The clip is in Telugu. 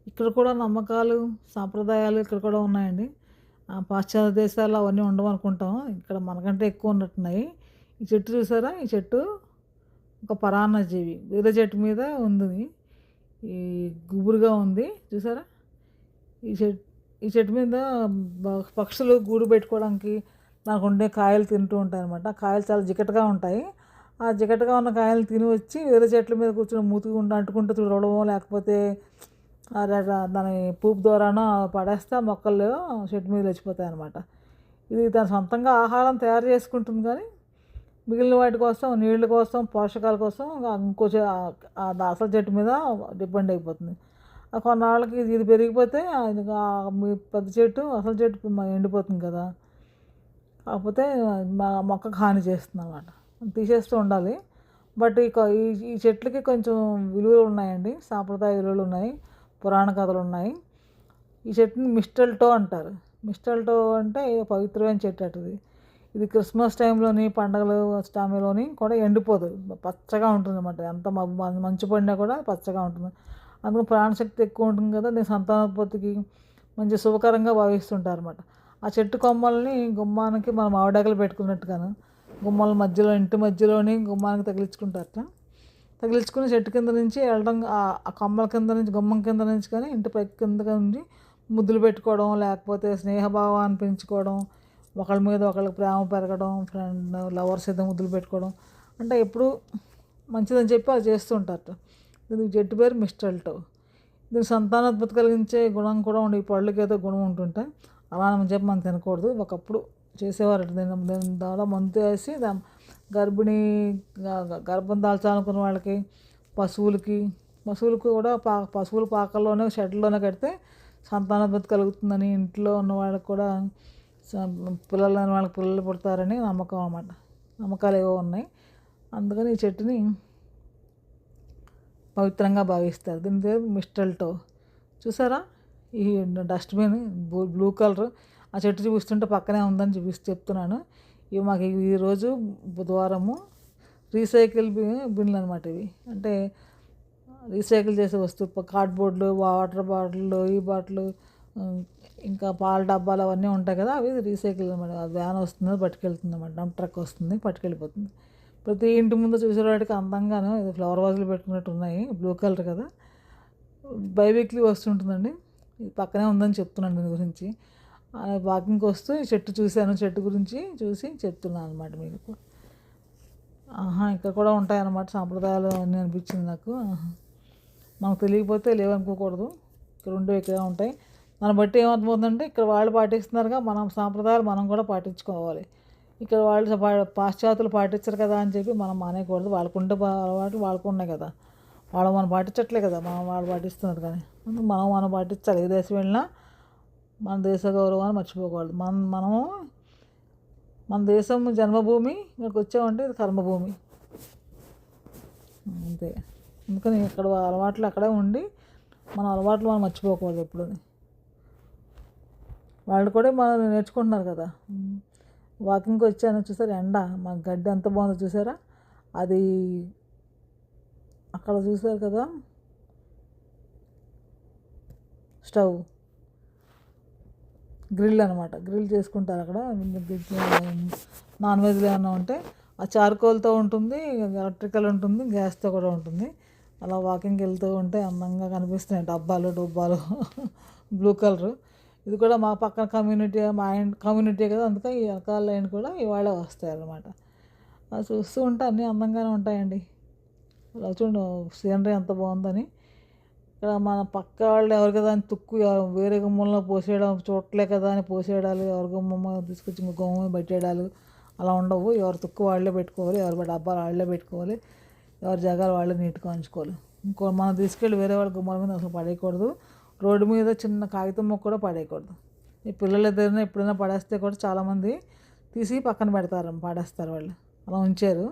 ఇక్కడ కూడా నమ్మకాలు, సాంప్రదాయాలు ఇక్కడ కూడా ఉన్నాయండి. పాశ్చాత్య దేశాల్లో అవన్నీ ఉండవనుకుంటాం. ఇక్కడ మనకంటే ఎక్కువ ఉన్నట్టున్నాయి. ఈ చెట్టు చూసారా? ఈ చెట్టు ఒక పరాన్నజీవి. వేరే చెట్టు మీద ఉంది. ఈ గుబురుగా ఉంది చూసారా? ఈ చెట్ ఈ చెట్టు మీద పక్షులు గూడు పెట్టుకోవడానికి దానికుండే కాయలు తింటూ ఉంటాయనమాట. కాయలు చాలా జిగటగా ఉంటాయి. ఆ జిగటగా ఉన్న కాయలు తిని వచ్చి వేరే చెట్ల మీద కూర్చొని మూతుకుంటూ అంటుకుంటూ తుడవడమో లేకపోతే దాని పూపు ద్వారానో పడేస్తే ఆ మొక్కలు చెట్టు మీద లేచిపోతాయి అనమాట. ఇది తన సొంతంగా ఆహారం తయారు చేసుకుంటుంది కానీ మిగిలిన వాటి కోసం నీళ్ళ కోసం పోషకాల కోసం ఇంకో అసలు చెట్టు మీద డిపెండ్ అయిపోతుంది. కొన్నాళ్ళకి ఇది పెరిగిపోతే మీ పెద్ద చెట్టు అసలు చెట్టు ఎండిపోతుంది కదా. కాకపోతే మొక్కకు హాని చేస్తుంది అన్నమాట. తీసేస్తూ ఉండాలి. బట్ ఈ చెట్లకి కొంచెం విలువలు ఉన్నాయండి. సాంప్రదాయ విలువలు ఉన్నాయి, పురాణ కథలు ఉన్నాయి. ఈ చెట్టుని మిస్టల్టో అంటారు. మిస్టల్టో అంటే పవిత్రమైన చెట్టు అటుది. ఇది క్రిస్మస్ టైంలోని పండగలు టైంలోని కూడా ఎండిపోదు, పచ్చగా ఉంటుంది అన్నమాట. ఎంత మంచు పడినా కూడా పచ్చగా ఉంటుంది. అందులో ప్రాణశక్తి ఎక్కువ ఉంటుంది కదా, దీని సంతానోత్పత్తికి మంచి శుభకరంగా భావిస్తుంటారు అనమాట. ఆ చెట్టు కొమ్మల్ని గుమ్మానికి మనం ఆవిడాకలు పెట్టుకున్నట్టుగాను గుమ్మాల మధ్యలో ఇంటి మధ్యలోని గుమ్మానికి తగిలించుకుంటారట. తగిలించుకుని చెట్టు కింద నుంచి వెళ్ళడం ఆ కొమ్మల కింద నుంచి గుమ్మం కింద నుంచి కానీ ఇంటి పై కింద నుంచి ముద్దులు పెట్టుకోవడం లేకపోతే స్నేహభావాన్ని పెంచుకోవడం, ఒకళ్ళ మీద ఒకళ్ళకి ప్రేమ పెరగడం, లవర్స్ అయితే ముద్దులు పెట్టుకోవడం అంటే ఎప్పుడు మంచిదని చెప్పి అది చేస్తూ ఉంటారట. దీనికి చెట్టు పేరు మిస్టల్టో. దీనికి సంతానోత్పత్తి కలిగించే గుణం కూడా ఉండే, ఈ పళ్ళకి ఏదో గుణం ఉంటుంటే అలా అని చెప్పి మనం తినకూడదు. ఒకప్పుడు చేసేవారు దీని ద్వారా మందు వేసి గర్భిణీ గర్భం దాల్చాలనుకున్న వాళ్ళకి, పశువులకు కూడా పశువుల పాకల్లోనే షెడ్లోనే కడితే సంతానోత్పత్తి కలుగుతుందని, ఇంట్లో ఉన్న వాళ్ళకి కూడా పిల్లలు లేని వాళ్ళకి పిల్లలు పుడతారని నమ్మకం అన్నమాట. నమ్మకాలు ఏవో ఉన్నాయి. అందుకని ఈ చెట్టుని పవిత్రంగా భావిస్తారు. దీని పేరు మిస్టల్టో. చూసారా? ఈ డస్ట్బిన్ బ్లూ కలర్ ఆ చెట్టు చూపిస్తుంటే పక్కనే ఉందని చెప్తున్నాను. ఇవి మాకు ఈరోజు బుధవారము రీసైకిల్ బిన్లు అనమాట. ఇవి అంటే రీసైకిల్ చేసే వస్తువు, కార్డ్బోర్డులు, వాటర్ బాటిళ్ళు, ఈ బాటిల్, ఇంకా పాల డబ్బాలు అవన్నీ ఉంటాయి కదా, అవి రీసైకిల్ అనమాట. వ్యాన్ వస్తుంది పట్టుకెళ్తుంది అన్నమాట. డంప్ ట్రక్ వస్తుంది పట్టుకెళ్ళిపోతుంది. ప్రతి ఇంటి ముందు చూసేవాడికి అందంగాను ఇది ఫ్లవర్ వాజులు పెట్టుకున్నట్టు ఉన్నాయి. బ్లూ కలర్ కదా, బైవీక్లీ వస్తుంటుందండి. ఇది పక్కనే ఉందని చెప్తున్నాను దీని గురించి. వాకింగ్కి వస్తూ ఈ చెట్టు చూశాను, చెట్టు గురించి చూసి చెప్తున్నాను అనమాట మీకు. ఇక్కడ కూడా ఉంటాయన్నమాట సాంప్రదాయాలు అన్నీ అనిపించింది నాకు. మనకు తెలియకపోతే లేవనుకోకూడదు, ఇక్కడ ఉండేవి ఇక్కడే ఉంటాయి. దాన్ని బట్టి ఏమవుతుందంటే ఇక్కడ వాళ్ళు పాటిస్తున్నారుగా, మనం సాంప్రదాయాలు మనం కూడా పాటించుకోవాలి. ఇక్కడ వాళ్ళు పాశ్చాత్యులు పాటించరు కదా అని చెప్పి మనం మానేయకూడదు. వాళ్ళకుండే అలవాటు వాళ్ళకు ఉన్నాయి కదా, మనం పాటించట్లే కదా, వాళ్ళు పాటిస్తున్నారు కానీ మనం పాటించాలి. ఏ దేశం వెళ్ళినా మన దేశ గౌరవాన్ని మర్చిపోకూడదు. మన దేశం జన్మభూమి, ఇక్కడికి వచ్చామంటే ఇది కర్మభూమి అంతే. అందుకని ఇక్కడ అలవాట్లు అక్కడే ఉండి మన అలవాట్లు మనం మర్చిపోకూడదు ఎప్పుడు. వాళ్ళు కూడా మనం నేర్చుకుంటున్నారు కదా. వాకింగ్కి వచ్చాను చూసారా, ఎండ మా గడ్డి ఎంత బాగుందో చూసారా. అది అక్కడ చూసారు కదా, స్టవ్ గ్రిల్ అనమాట. గ్రిల్ చేసుకుంటారు అక్కడ. నాన్ వెజ్లు ఏమన్నా ఉంటే ఆ చార్కోల్తో ఉంటుంది, ఎలక్ట్రికల్ ఉంటుంది, గ్యాస్తో కూడా ఉంటుంది. అలా వాకింగ్కి వెళ్తూ ఉంటే అందంగా కనిపిస్తున్నాయి డబ్బాలు బ్లూ కలరు. ఇది కూడా మా పక్కన కమ్యూనిటీ కదా, అందుకే ఈ రకాల లైన్ కూడా ఇవాళ వస్తాయి అన్నమాట. అది చూస్తూ ఉంటే అన్నీ అందంగానే ఉంటాయండి. అలా చూడండి సీనరీ ఎంత బాగుందని. ఇక్కడ మన పక్క వాళ్ళు ఎవరు కదా అని వేరే గుమ్మంలో పోసేయడం, చూడలే కదా అని పోసేయడాలు, ఎవరి గుమ్మమ్మ తీసుకొచ్చి గుమ్మం పెట్టేయడాలు అలా ఉండవు. ఎవరు తుక్కు వాళ్ళే పెట్టుకోవాలి, ఎవరి డబ్బాలు వాళ్ళే పెట్టుకోవాలి, ఎవరి జాగాలు వాళ్ళే నీట్గా ఉంచుకోవాలి. మనం తీసుకెళ్ళి వేరే వాళ్ళ గుమ్మాల మీద అసలు పడేయకూడదు. రోడ్డు మీద చిన్న కాగితం మొక్క కూడా పడేయకూడదు. ఈ పిల్లలు ఎప్పుడైనా పడేస్తే కూడా చాలామంది తీసి పక్కన పడేస్తారు వాళ్ళు, అలా ఉంచారు.